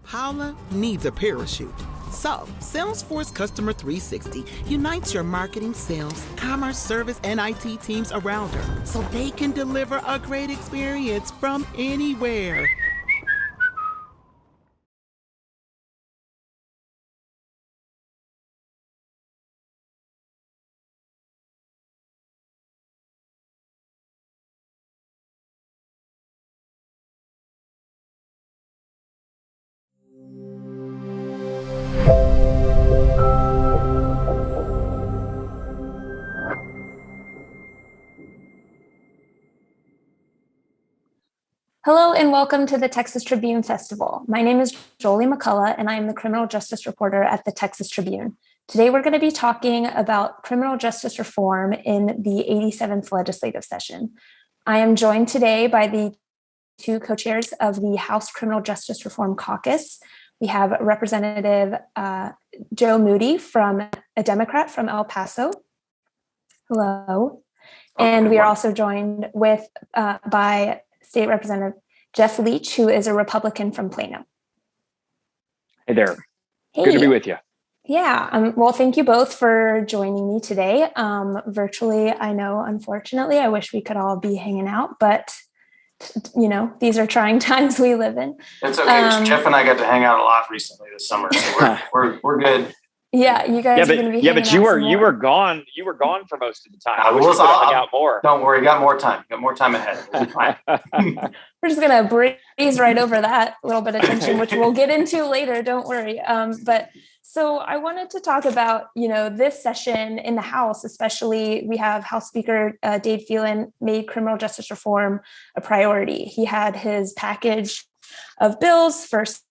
Paula needs a parachute. So, Salesforce Customer 360 unites your marketing, sales, commerce, service, and IT teams around her so they can deliver a great experience from anywhere. Hello and welcome to the Texas Tribune Festival. My name is Jolie McCullough and I am the criminal justice reporter at the Texas Tribune. Today we're going to be talking about criminal justice reform in the 87th legislative session. I am joined today by the two co-chairs of the House Criminal Justice Reform Caucus. We have Representative Joe Moody, a Democrat from El Paso. Hello. And we are also joined by State Representative Jeff Leach, who is a Republican from Plano. Hey there. Hey. Good to be with you. Yeah. Well, thank you both for joining me today. Virtually, I know, unfortunately, I wish we could all be hanging out, but these are trying times we live in. It's okay. Jeff and I got to hang out a lot recently this summer, so we're good. Yeah, you guys are going to be. Yeah, but you were gone. You were gone for most of the time. I wish we could hang out more. Don't worry, got more time. Got more time ahead. We'll be fine. We're just going to breeze right over that little bit of tension, which we'll get into later. Don't worry. So I wanted to talk about, this session in the House, especially we have House Speaker Dave Phelan made criminal justice reform a priority. He had his package of bills first.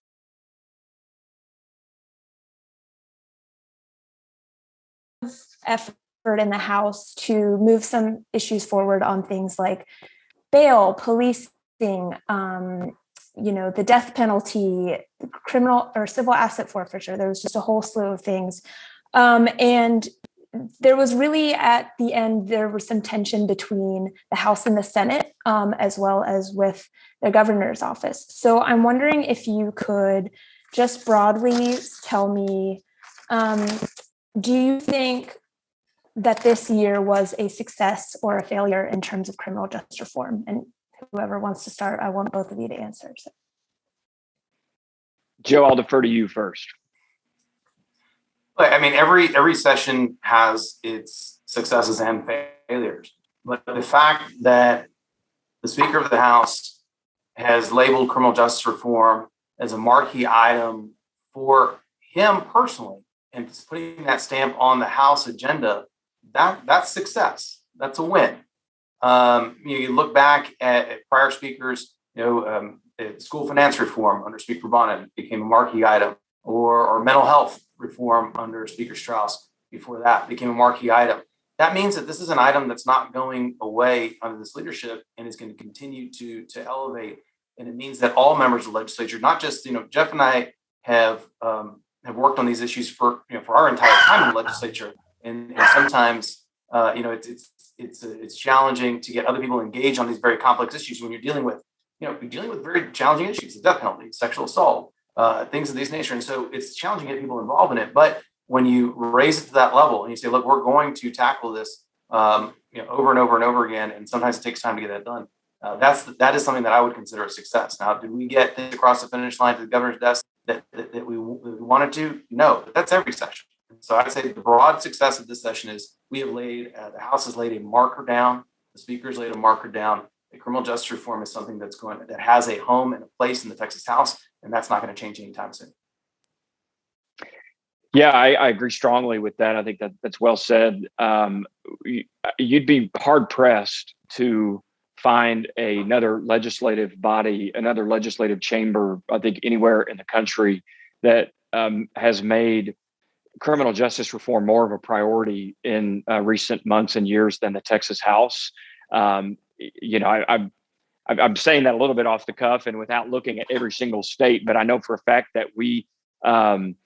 Effort in the House to move some issues forward on things like bail, policing, the death penalty, criminal or civil asset forfeiture. There was just a whole slew of things. And there was really, at the end, there was some tension between the House and the Senate, as well as with the governor's office. So I'm wondering if you could just broadly tell me, do you think that this year was a success or a failure in terms of criminal justice reform? And whoever wants to start, I want both of you to answer. So. Joe, I'll defer to you first. I mean, every session has its successes and failures. But the fact that the Speaker of the House has labeled criminal justice reform as a marquee item for him personally and putting that stamp on the House agenda, that's success. That's a win. You look back at prior speakers, school finance reform under Speaker Bonin became a marquee item, or mental health reform under Speaker Strauss before that became a marquee item. That means that this is an item that's not going away under this leadership and is going to continue to elevate. And it means that all members of the legislature, not just, Jeff and I have worked on these issues for our entire time in the legislature. And sometimes, it's challenging to get other people engaged on these very complex issues when you're dealing with very challenging issues, the death penalty, sexual assault, things of this nature. And so it's challenging to get people involved in it. But when you raise it to that level and you say, look, we're going to tackle this, over and over and over again, and sometimes it takes time to get that done. That is something that I would consider a success. Now, did we get things across the finish line to the governor's desk that we wanted to? No, but that's every session. So I'd say the broad success of this session is the House has laid a marker down, the Speaker's laid a marker down. The criminal justice reform is something that has a home and a place in the Texas House, and that's not going to change anytime soon. Yeah, I agree strongly with that. I think that's well said. You'd be hard pressed to find another legislative body, another legislative chamber, I think anywhere in the country that has made criminal justice reform more of a priority in recent months and years than the Texas House. I'm saying that a little bit off the cuff and without looking at every single state, but I know for a fact that we, in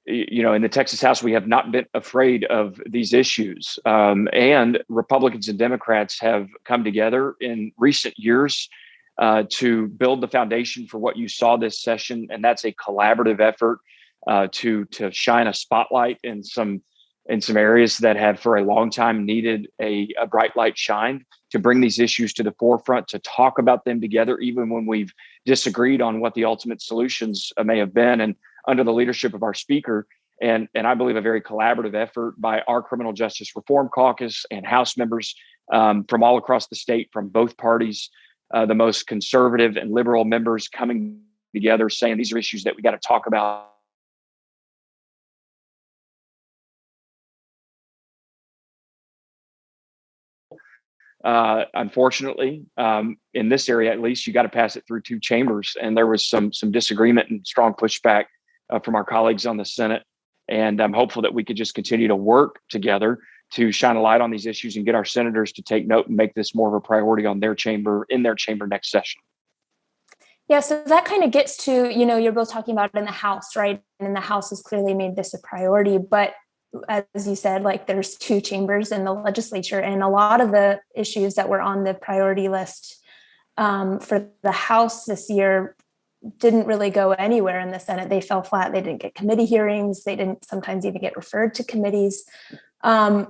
the Texas House, we have not been afraid of these issues. And Republicans and Democrats have come together in recent years to build the foundation for what you saw this session. And that's a collaborative effort to shine a spotlight in some areas that have for a long time needed a bright light shined, to bring these issues to the forefront, to talk about them together, even when we've disagreed on what the ultimate solutions may have been, and under the leadership of our speaker. And I believe a very collaborative effort by our Criminal Justice Reform Caucus and House members from all across the state, from both parties, the most conservative and liberal members coming together, saying these are issues that we got to talk about. Unfortunately, in this area, at least, you got to pass it through two chambers, and there was some disagreement and strong pushback from our colleagues on the Senate. And I'm hopeful that we could just continue to work together to shine a light on these issues and get our senators to take note and make this more of a priority in their chamber next session. Yeah, so that kind of gets to, you're both talking about it in the House, right? And the House has clearly made this a priority, but as you said, there's two chambers in the legislature, and a lot of the issues that were on the priority list for the House this year didn't really go anywhere in the Senate. They fell flat. They didn't get committee hearings. They didn't sometimes even get referred to committees. Do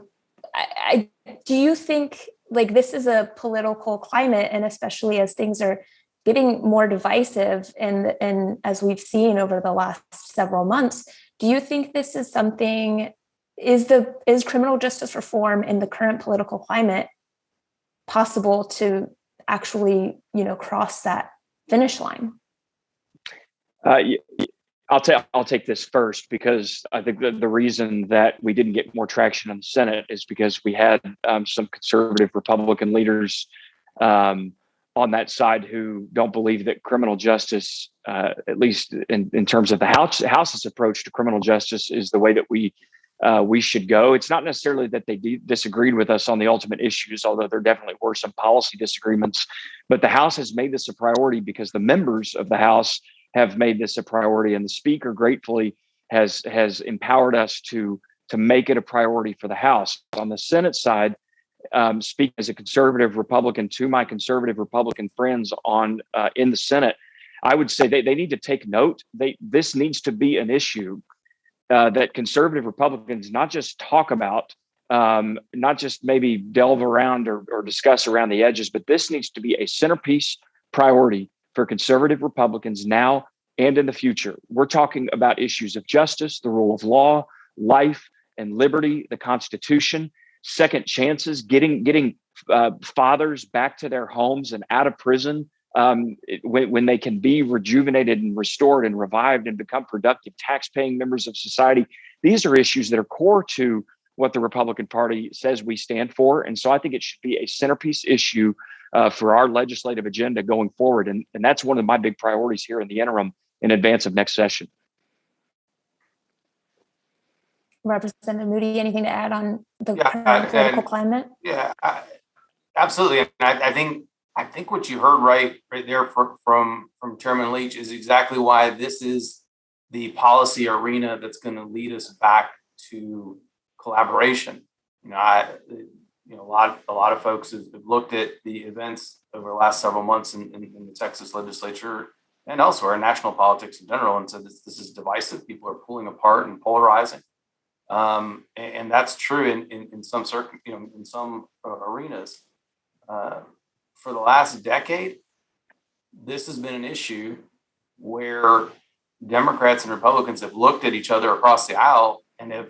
you think this is a political climate, and especially as things are getting more divisive and as we've seen over the last several months, do you think this is something, is criminal justice reform in the current political climate possible to actually, cross that finish line? I'll take this first, because I think that the reason that we didn't get more traction in the Senate is because we had some conservative Republican leaders on that side who don't believe that criminal justice, at least in terms of the House's approach to criminal justice, is the way that we should go. It's not necessarily that they disagreed with us on the ultimate issues, although there definitely were some policy disagreements. But the House has made this a priority because the members of the House have made this a priority, and the Speaker gratefully has empowered us to make it a priority for the House. On the Senate side, speaking as a conservative Republican to my conservative Republican friends in the Senate, I would say they need to take note. This needs to be an issue that conservative Republicans not just talk about, not just maybe delve around or discuss around the edges, but this needs to be a centerpiece priority for conservative Republicans now and in the future. We're talking about issues of justice, the rule of law, life and liberty, the Constitution, second chances, getting fathers back to their homes and out of prison when they can be rejuvenated and restored and revived and become productive tax-paying members of society. These are issues that are core to what the Republican Party says we stand for. And so I think it should be a centerpiece issue for our legislative agenda going forward. And that's one of my big priorities here in the interim in advance of next session. Representative Moody, anything to add on the current political climate? Yeah, absolutely. And I think what you heard right there from Chairman Leach is exactly why this is the policy arena that's going to lead us back to collaboration. A lot of folks have looked at the events over the last several months in the Texas legislature and elsewhere in national politics in general, and said this is divisive. People are pulling apart and polarizing, and that's true in some in some arenas. For the last decade, this has been an issue where Democrats and Republicans have looked at each other across the aisle and have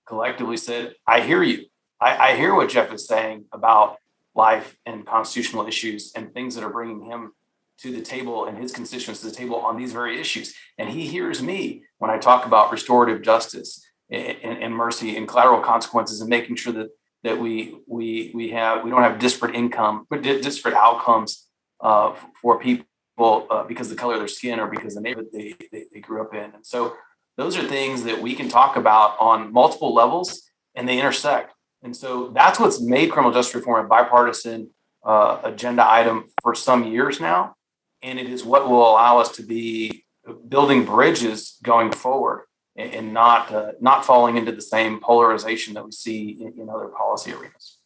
collectively said, "I hear you. I hear what Jeff is saying about life and constitutional issues and things that are bringing him to the table and his constituents to the table on these very issues. And he hears me when I talk about restorative justice and mercy and collateral consequences and making sure that we don't have disparate outcomes for people because of the color of their skin or because of the neighborhood they grew up in." And so those are things that we can talk about on multiple levels, and they intersect. And so that's what's made criminal justice reform a bipartisan agenda item for some years now. And it is what will allow us to be building bridges going forward and not falling into the same polarization that we see in other policy arenas.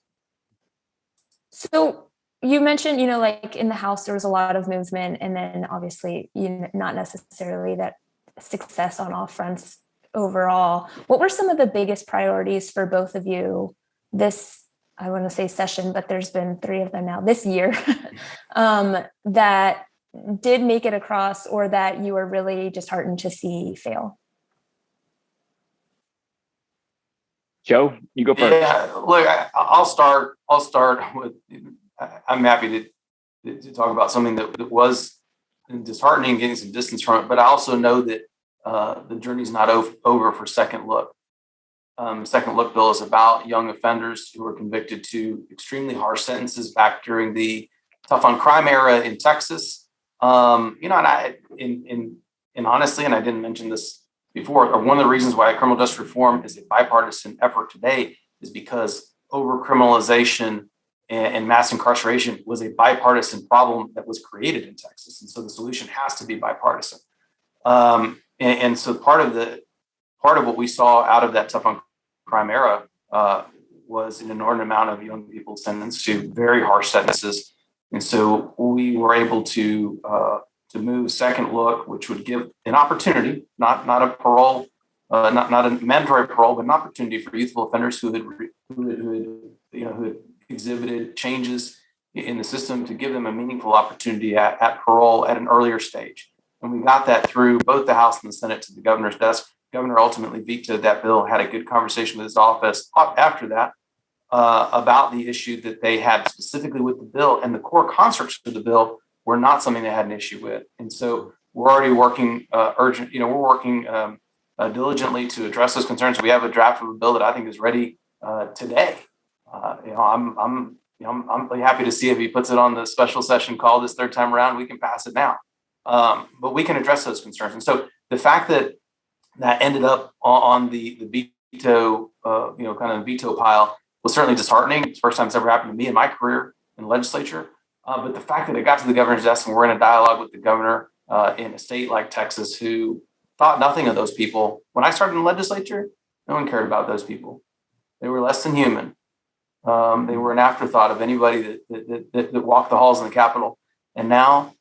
So you mentioned, like in the House, there was a lot of movement, and then obviously, not necessarily that success on all fronts overall. What were some of the biggest priorities for both of you this, I want to say session, but there's been 3 of them now this year, that did make it across or that you were really disheartened to see fail? Joe, you go first. Yeah, look, I'll start with, I'm happy to talk about something that was disheartening, getting some distance from it, but I also know that the journey's not over for Second Look. Second Look bill is about young offenders who were convicted to extremely harsh sentences back during the tough on crime era in Texas. And honestly, and I didn't mention this before, or one of the reasons why criminal justice reform is a bipartisan effort today is because over-criminalization and mass incarceration was a bipartisan problem that was created in Texas. And so the solution has to be bipartisan. And so part of what we saw out of that tough on crime era was an inordinate amount of young people sentenced to very harsh sentences. And so we were able to move Second Look, which would give an opportunity, not a parole, not a mandatory parole, but an opportunity for youthful offenders who had exhibited changes in the system to give them a meaningful opportunity at parole at an earlier stage. And we got that through both the House and the Senate to the governor's desk. The governor ultimately vetoed that bill, had a good conversation with his office after that about the issue that they had specifically with the bill, and the core constructs for the bill were not something they had an issue with. And so we're already working diligently to address those concerns. We have a draft of a bill that I think is ready today. I'm really happy to see if he puts it on the special session call this 3rd time around. We can pass it now, but we can address those concerns. And so the fact that ended up on the veto, kind of veto pile was certainly disheartening. It's the first time it's ever happened to me in my career in the legislature. But the fact that it got to the governor's desk and we're in a dialogue with the governor in a state like Texas, who thought nothing of those people. When I started in the legislature, no one cared about those people. They were less than human. They were an afterthought of anybody that walked the halls in the Capitol. And now,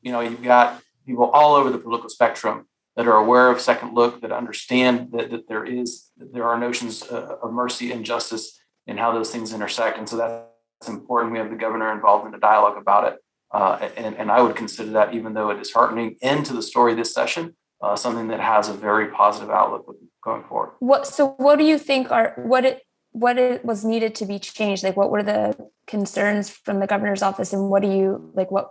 you've got people all over the political spectrum that are aware of Second Look, that understand that there are notions of mercy and justice and how those things intersect. And so that's important. We have the governor involved in a dialogue about it. And I would consider that, even though a disheartening end to the story this session, something that has a very positive outlook going forward. What do you think what it was needed to be changed? Like, what were the concerns from the governor's office, and what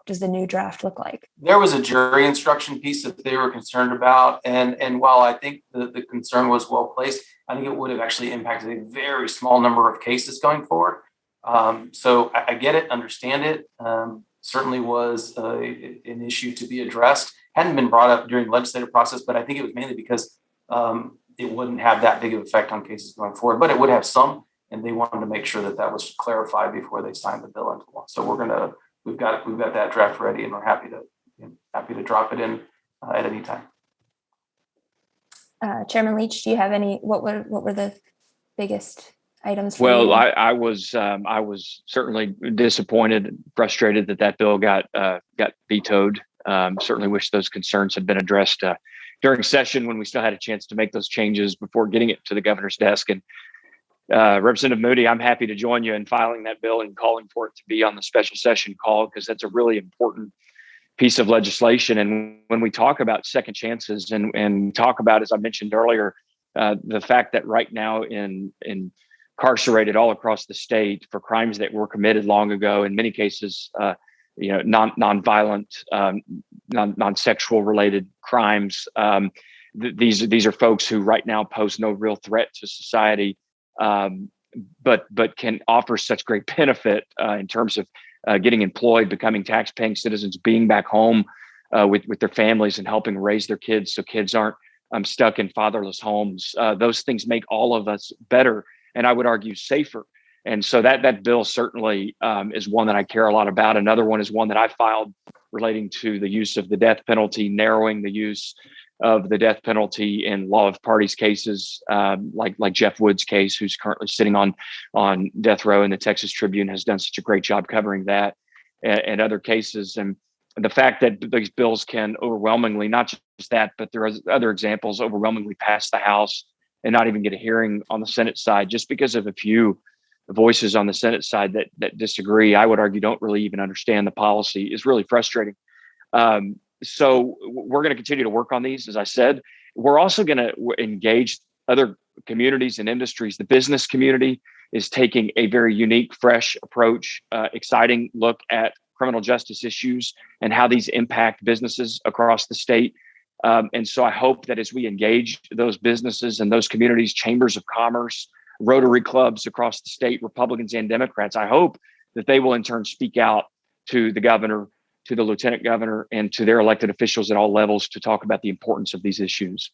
does the new draft look like? There was a jury instruction piece that they were concerned about. And while I think the concern was well placed, I think it would have actually impacted a very small number of cases going forward. So I get it, understand it. Certainly was an issue to be addressed. Hadn't been brought up during the legislative process, but I think it was mainly because it wouldn't have that big of an effect on cases going forward, but it would have some, and they wanted to make sure that was clarified before they signed the bill into law. So we've got that draft ready, and we're happy to drop it in at any time. Chairman Leach, do you have any? What were the biggest items? Well, I was certainly disappointed and frustrated that bill got vetoed. Certainly wish those concerns had been addressed during session when we still had a chance to make those changes before getting it to the governor's desk. And Representative Moody, I'm happy to join you in filing that bill and calling for it to be on the special session call, because that's a really important piece of legislation. And when we talk about second chances and talk about, as I mentioned earlier, the fact that right now incarcerated all across the state for crimes that were committed long ago, in many cases, non-violent, non-sexual related crimes. These are folks who right now pose no real threat to society, but can offer such great benefit in terms of getting employed, becoming tax-paying citizens, being back home with their families and helping raise their kids so kids aren't stuck in fatherless homes. Those things make all of us better, and I would argue safer. And so that bill certainly is one that I care a lot about. Another one is one that I filed relating to the use of the death penalty, narrowing the use of the death penalty in law of parties cases, like Jeff Wood's case, who's currently sitting on death row, and the Texas Tribune has done such a great job covering that, and other cases. And the fact that these bills can overwhelmingly, not just that, but there are other examples, overwhelmingly pass the House and not even get a hearing on the Senate side, just because of a few voices on the Senate side that disagree, I would argue don't really even understand the policy, is really frustrating. So we're going to continue to work on these. As I said, we're also going to engage other communities and industries. The business community is taking a very unique, fresh approach, exciting look at criminal justice issues and how these impact businesses across the state. And so I hope that as we engage those businesses and those communities, chambers of commerce, Rotary clubs across the state, Republicans and Democrats, I hope that they will in turn speak out to the governor, to the lieutenant governor, and to their elected officials at all levels to talk about the importance of these issues.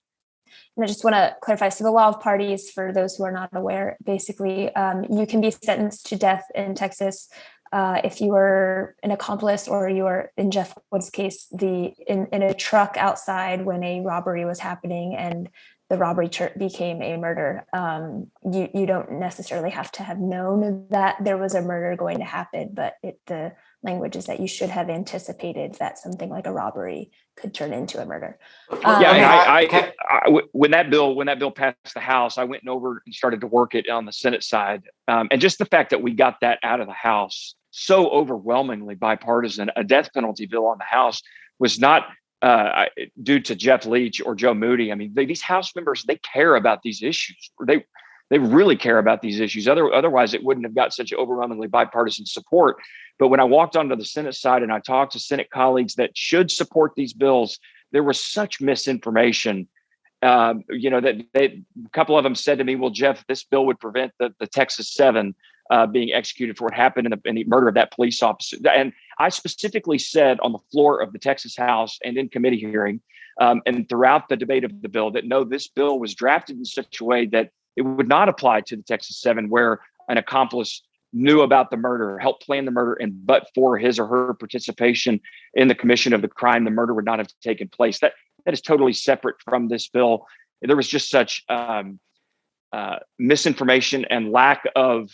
And I just want to clarify. So the law of parties, for those who are not aware, basically you can be sentenced to death in Texas if you were an accomplice, or you were, in Jeff Wood's case, in a truck outside when a robbery was happening and the robbery became a murder. You don't necessarily have to have known that there was a murder going to happen, but the language is that you should have anticipated that something like a robbery could turn into a murder. When that bill passed the House, I went over and started to work it on the Senate side. And just the fact that we got that out of the House so overwhelmingly bipartisan, a death penalty bill on the House was not due to Jeff Leach or Joe Moody. I mean, these House members, they care about these issues. They really care about these issues. Otherwise, it wouldn't have got such overwhelmingly bipartisan support. But when I walked onto the Senate side and I talked to Senate colleagues that should support these bills, there was such misinformation. That a couple of them said to me, "Well, Jeff, this bill would prevent the Texas 7 being executed for what happened in the murder of that police officer." And I specifically said on the floor of the Texas House and in committee hearing and throughout the debate of the bill that no, this bill was drafted in such a way that it would not apply to the Texas 7, where an accomplice knew about the murder, helped plan the murder, and but for his or her participation in the commission of the crime, the murder would not have taken place. That is totally separate from this bill. There was just such misinformation and lack of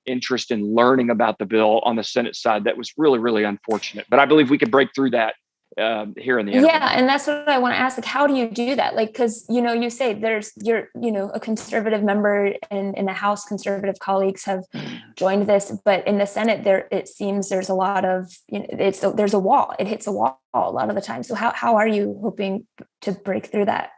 interest in learning about the bill on the Senate side that was really, really unfortunate. But I believe we could break through that here in the interim. Yeah, and that's what I want to ask. Like, how do you do that? Like, because you say you're a conservative member, and in the House, conservative colleagues have joined this, but in the Senate, it seems there's a lot of there's a wall. It hits a wall a lot of the time. So how are you hoping to break through that?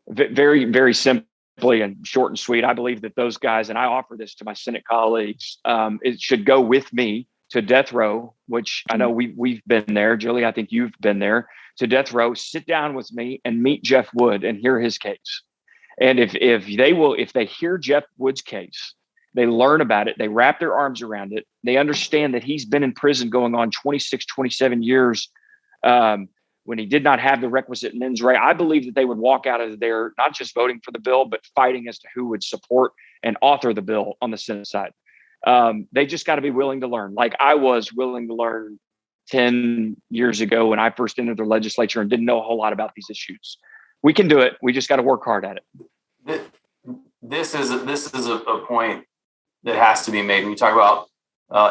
Very, very simply and short and sweet. I believe that those guys, and I offer this to my Senate colleagues, it should go with me to death row, which I know we've been there. Jolie, I think you've been there, to death row. Sit down with me and meet Jeff Wood and hear his case. And if they hear Jeff Wood's case, they learn about it, they wrap their arms around it, they understand that he's been in prison going on 26, 27 years when he did not have the requisite mens rea. I believe that they would walk out of there not just voting for the bill, but fighting as to who would support and author the bill on the Senate side. They just got to be willing to learn, like I was willing to learn 10 years ago when I first entered the legislature and didn't know a whole lot about these issues. We can do it. We just got to work hard at it. This is a point that has to be made. When you talk about,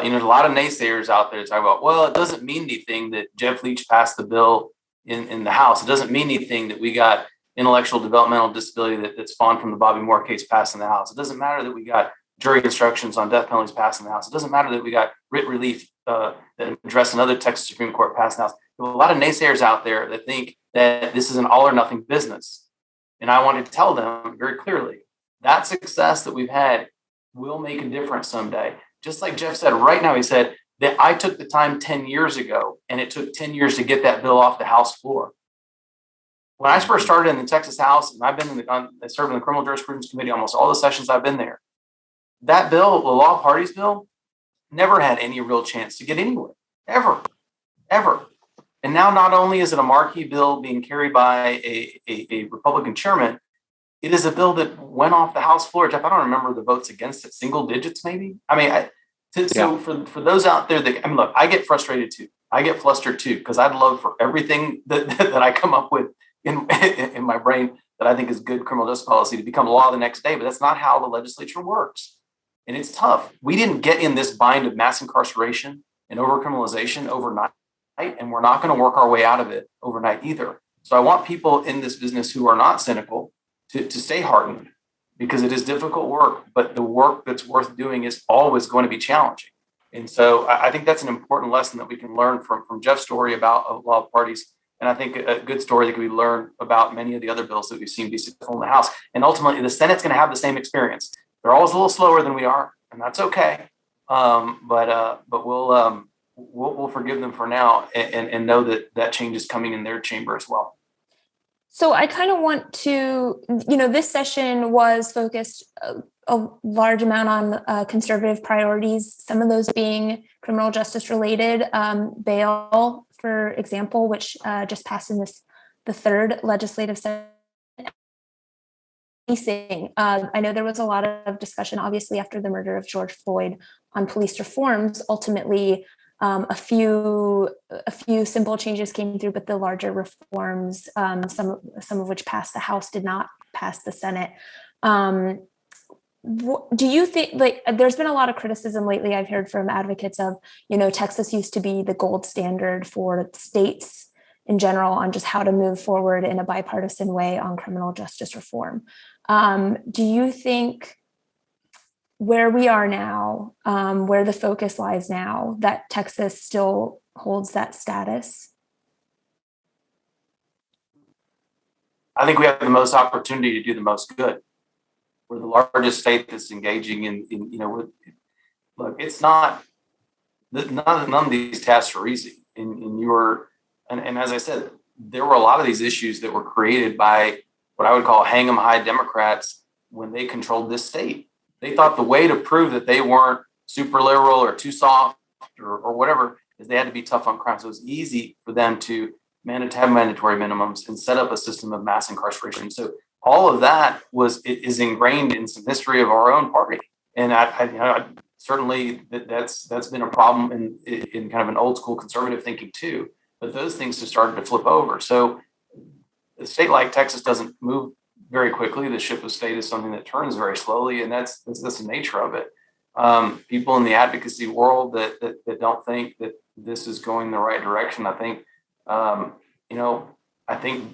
there's a lot of naysayers out there talk about, well, it doesn't mean anything that Jeff Leach passed the bill in the House. It doesn't mean anything that we got intellectual developmental disability that spawned from the Bobby Moore case passed in the House. It doesn't matter that we got jury instructions on death penalties passed in the House. It doesn't matter that we got writ relief that addressed another Texas Supreme Court passed in the House. There are a lot of naysayers out there that think that this is an all or nothing business. And I want to tell them very clearly, that success that we've had will make a difference someday. Just like Jeff said right now, he said that I took the time 10 years ago, and it took 10 years to get that bill off the House floor. When I first started in the Texas House, and I've been I served in the Criminal Jurisprudence Committee almost all the sessions I've been there, that bill, the law of parties bill, never had any real chance to get anywhere, ever. And now not only is it a marquee bill being carried by a Republican chairman, it is a bill that went off the House floor. Jeff, I don't remember the votes against it, single digits maybe. I mean, so for those out there that, look, I get frustrated too. I get flustered too, because I'd love for everything that I come up with in my brain that I think is good criminal justice policy to become law the next day, but that's not how the legislature works. And it's tough. We didn't get in this bind of mass incarceration and overcriminalization overnight, and we're not going to work our way out of it overnight either. So I want people in this business who are not cynical to stay hardened, because it is difficult work, but the work that's worth doing is always going to be challenging. And so I think that's an important lesson that we can learn from Jeff's story about law parties. And I think a good story that can be learned about many of the other bills that we've seen be successful in the House. And ultimately, the Senate's going to have the same experience. They're always a little slower than we are, and that's okay. But we'll forgive them for now and know that change is coming in their chamber as well. So I kind of want to, this session was focused a large amount on conservative priorities, some of those being criminal justice related, bail, for example, which just passed in the third legislative session. I know there was a lot of discussion, obviously, after the murder of George Floyd on police reforms. Ultimately, a few simple changes came through, but the larger reforms, some of which passed the House, did not pass the Senate. Do you think, there's been a lot of criticism lately I've heard from advocates of, Texas used to be the gold standard for states in general on just how to move forward in a bipartisan way on criminal justice reform. Do you think where we are now, where the focus lies now, that Texas still holds that status? I think we have the most opportunity to do the most good. We're the largest state that's engaging in look, it's not, none of these tasks are easy. And as I said, there were a lot of these issues that were created by what I would call hang 'em high Democrats when they controlled this state. They thought the way to prove that they weren't super liberal or too soft or whatever is they had to be tough on crime. So it was easy for them to have mandatory minimums and set up a system of mass incarceration. So all of that is ingrained in some history of our own party. And I certainly that's been a problem in kind of an old school conservative thinking too. But those things have started to flip over. So a state like Texas doesn't move very quickly. The ship of state is something that turns very slowly, and that's the nature of it. People in the advocacy world that don't think that this is going the right direction, I think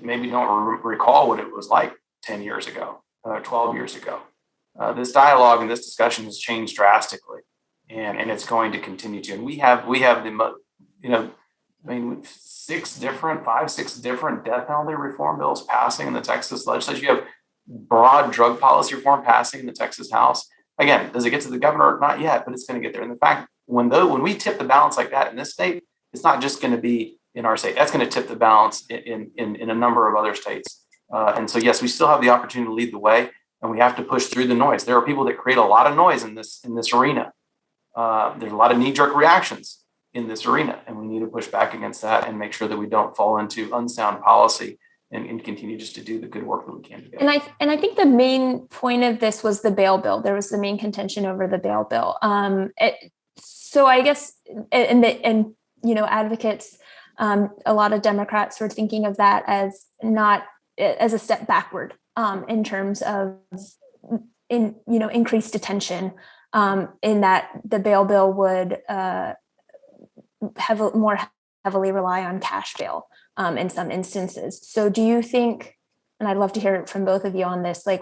maybe don't recall what it was like 10 years ago, 12 years ago. This dialogue and this discussion has changed drastically, and it's going to continue to. And we have the 6 different death penalty reform bills passing in the Texas legislature. You have broad drug policy reform passing in the Texas House. Again, does it get to the governor? Not yet, but it's going to get there. And in fact, when we tip the balance like that in this state, it's not just going to be in our state. That's going to tip the balance in a number of other states. And so, yes, we still have the opportunity to lead the way, and we have to push through the noise. There are people that create a lot of noise in this arena. There's a lot of knee-jerk reactions in this arena, and we need to push back against that and make sure that we don't fall into unsound policy and continue just to do the good work that we can together. And I think the main point of this was the bail bill. There was the main contention over the bail bill. So I guess, advocates, a lot of Democrats were thinking of that as not as a step backward in terms of increased detention, in that the bail bill would more heavily rely on cash bail in some instances. So do you think, and I'd love to hear from both of you on this, like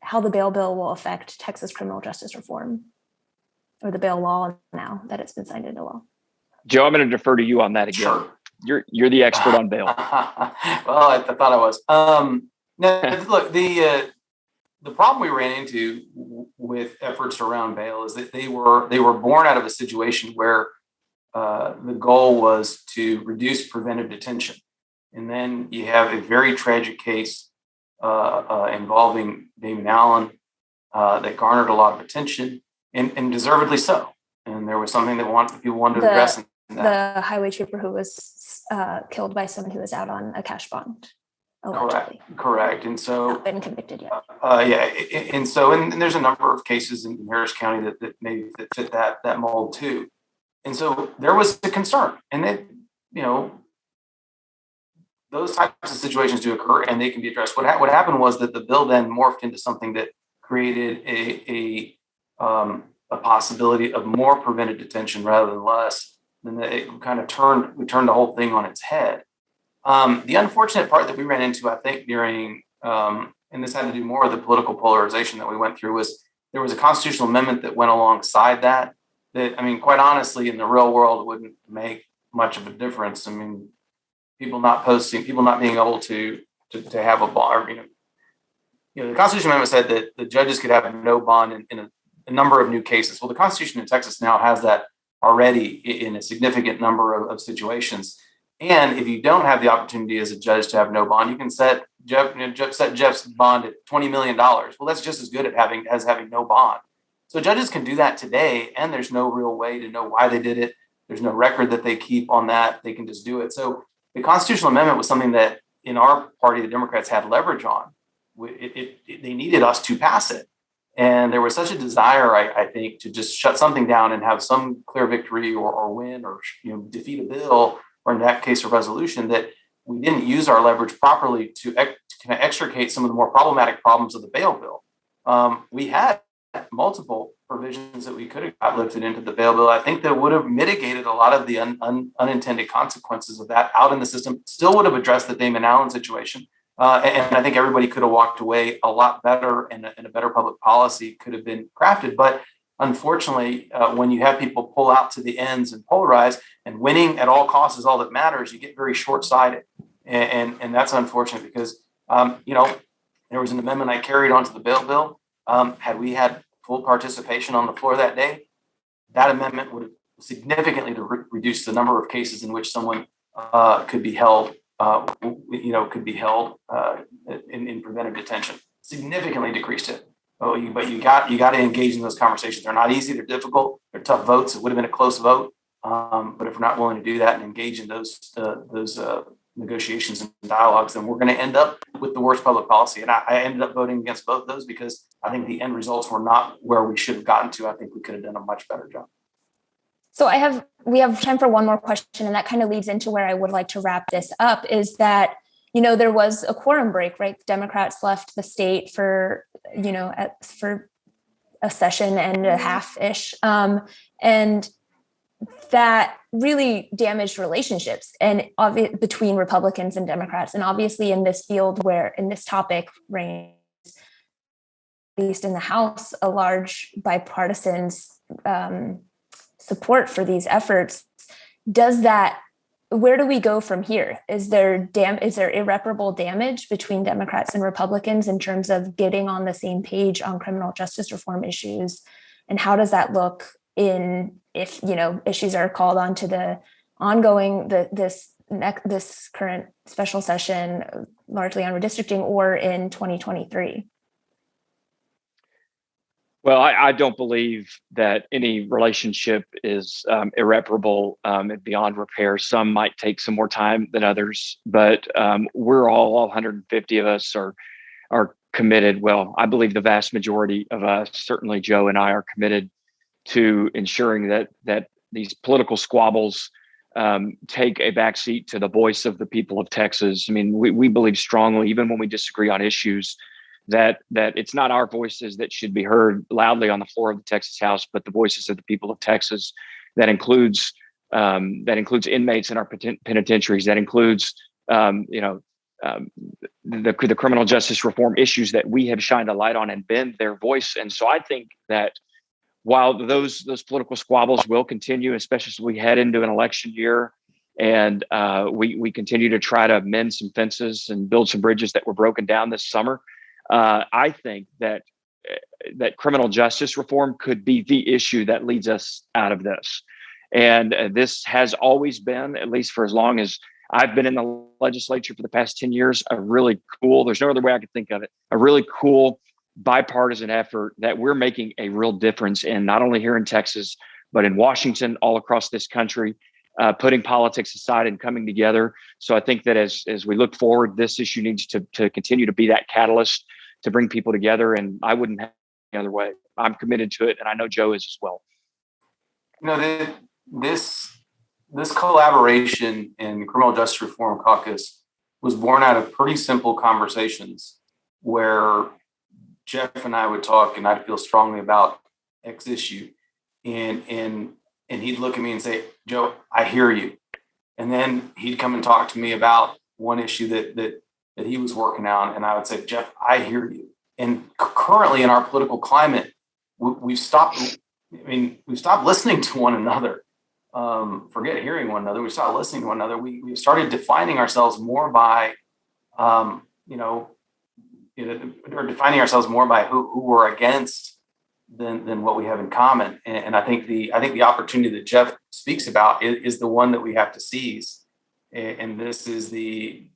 how the bail bill will affect Texas criminal justice reform, or the bail law now that it's been signed into law? Joe, I'm going to defer to you on that again. Sure. You're the expert on bail. Well, I thought I was. No, look, the problem we ran into with efforts around bail is that they were born out of a situation where the goal was to reduce preventive detention. And then you have a very tragic case involving Damon Allen that garnered a lot of attention, and deservedly so. And there was something that people wanted to address. The highway trooper who was killed by someone who was out on a cash bond. Allegedly. Correct. And so not been convicted yet. And there's a number of cases in Harris County that fit that mold too. And so there was a concern, and that those types of situations do occur and they can be addressed. What happened was that the bill then morphed into something that created a possibility of more preventive detention rather than less. And it kind of turned the whole thing on its head. The unfortunate part that we ran into, I think, during and this had to do more with the political polarization that we went through, was there was a constitutional amendment that went alongside that. I mean, quite honestly, in the real world, wouldn't make much of a difference. I mean, people not being able to have a bond. The Constitutional Amendment said that the judges could have no bond in a number of new cases. Well, the Constitution in Texas now has that already in a significant number of situations. And if you don't have the opportunity as a judge to have no bond, you can set Jeff's bond at $20 million. Well, that's just as good as having no bond. So judges can do that today, and there's no real way to know why they did it. There's no record that they keep on that. They can just do it. So the constitutional amendment was something that in our party, the Democrats had leverage on. They needed us to pass it. And there was such a desire, I think, to just shut something down and have some clear victory or win or defeat a bill, or in that case, a resolution, that we didn't use our leverage properly to kind of extricate some of the more problematic problems of the bail bill. We had multiple provisions that we could have got lifted into the bail bill. I think that would have mitigated a lot of the unintended consequences of that out in the system, still would have addressed the Damon Allen situation. And I think everybody could have walked away a lot better, and a better public policy could have been crafted. But unfortunately, when you have people pull out to the ends and polarize, and winning at all costs is all that matters, you get very short-sighted. And that's unfortunate because, there was an amendment I carried onto the bail bill. Had we had full participation on the floor that day, that amendment would have significantly reduced the number of cases in which someone could be held in preventive detention. Significantly decreased it. But you got to engage in those conversations. They're not easy. They're difficult. They're tough votes. It would have been a close vote. But if we're not willing to do that and engage in those negotiations and dialogues, then we're going to end up with the worst public policy. And I ended up voting against both those because I think the end results were not where we should have gotten to. I think we could have done a much better job. So we have time for one more question, and that kind of leads into where I would like to wrap this up, is that, there was a quorum break, right? Democrats left the state for a session and a half-ish. And that really damaged relationships between Republicans and Democrats. And obviously in this field in this topic reigns, at least in the House, a large bipartisan support for these efforts. Where do we go from here? Is there irreparable damage between Democrats and Republicans in terms of getting on the same page on criminal justice reform issues? And how does that look if issues are called onto the ongoing, this current special session, largely on redistricting, or in 2023? Well, I don't believe that any relationship is irreparable and beyond repair. Some might take some more time than others, but we're all 150 of us are committed. Well, I believe the vast majority of us, certainly Joe and I, are committed to ensuring that these political squabbles take a backseat to the voice of the people of Texas. I mean, we believe strongly, even when we disagree on issues, that it's not our voices that should be heard loudly on the floor of the Texas House, but the voices of the people of Texas. That includes inmates in our penitentiaries. That includes the criminal justice reform issues that we have shined a light on and been their voice. And so I think that while those political squabbles will continue, especially as we head into an election year, and we continue to try to mend some fences and build some bridges that were broken down this summer, I think that criminal justice reform could be the issue that leads us out of this. And this has always been, at least for as long as I've been in the legislature for the past 10 years, there's no other way I could think of it, a really cool bipartisan effort that we're making a real difference in, not only here in Texas, but in Washington, all across this country, putting politics aside and coming together. So I think that as we look forward, this issue needs to continue to be that catalyst to bring people together. And I wouldn't have any other way. I'm committed to it. And I know Joe is as well. This collaboration in the Criminal Justice Reform Caucus was born out of pretty simple conversations where Jeff and I would talk, and I'd feel strongly about X issue, and he'd look at me and say, "Joe, I hear you," and then he'd come and talk to me about one issue that he was working on, and I would say, "Jeff, I hear you." And currently in our political climate, we've stopped. I mean, we've stopped listening to one another. Forget hearing one another. We stopped listening to one another. We've started defining ourselves more by, or defining ourselves more by who we're against than what we have in common. And I think the opportunity that Jeff speaks about is the one that we have to seize. And this is the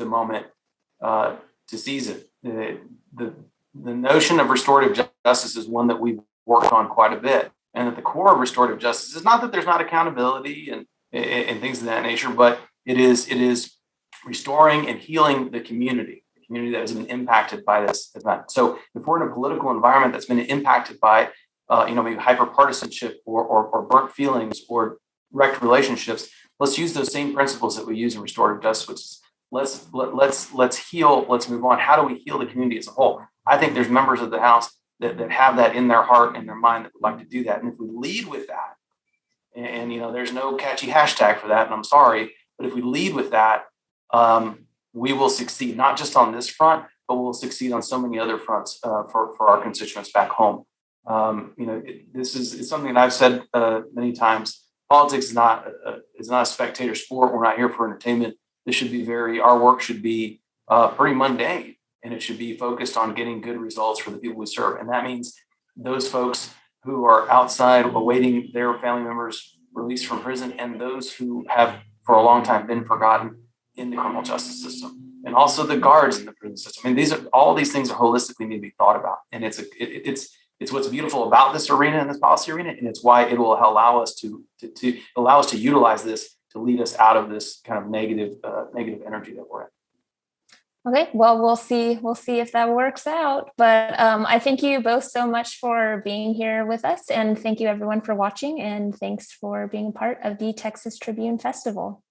moment to seize it. The notion of restorative justice is one that we've worked on quite a bit. And at the core of restorative justice is not that there's not accountability and things of that nature, but it is restoring and healing the community that has been impacted by this event. So if we're in a political environment that's been impacted by maybe hyperpartisanship or burnt feelings or wrecked relationships, let's use those same principles that we use in restorative justice, which is let's heal, let's move on. How do we heal the community as a whole? I think there's members of the House that have that in their heart and their mind that would like to do that. And if we lead with that, and there's no catchy hashtag for that, and I'm sorry, but if we lead with that, we will succeed, not just on this front, but we'll succeed on so many other fronts for our constituents back home. This is something that I've said many times. Politics is not a spectator sport. We're not here for entertainment. This should be our work should be pretty mundane, and it should be focused on getting good results for the people we serve. And that means those folks who are outside awaiting their family members released from prison, and those who have for a long time been forgotten in the criminal justice system, and also the guards in the prison system. I mean, all these things are holistically need to be thought about. And it's what's beautiful about this arena and this policy arena, and it's why it will allow us to utilize this to lead us out of this kind of negative energy that we're in. Okay, well, we'll see if that works out. But I thank you both so much for being here with us, and thank you everyone for watching, and thanks for being a part of the Texas Tribune Festival.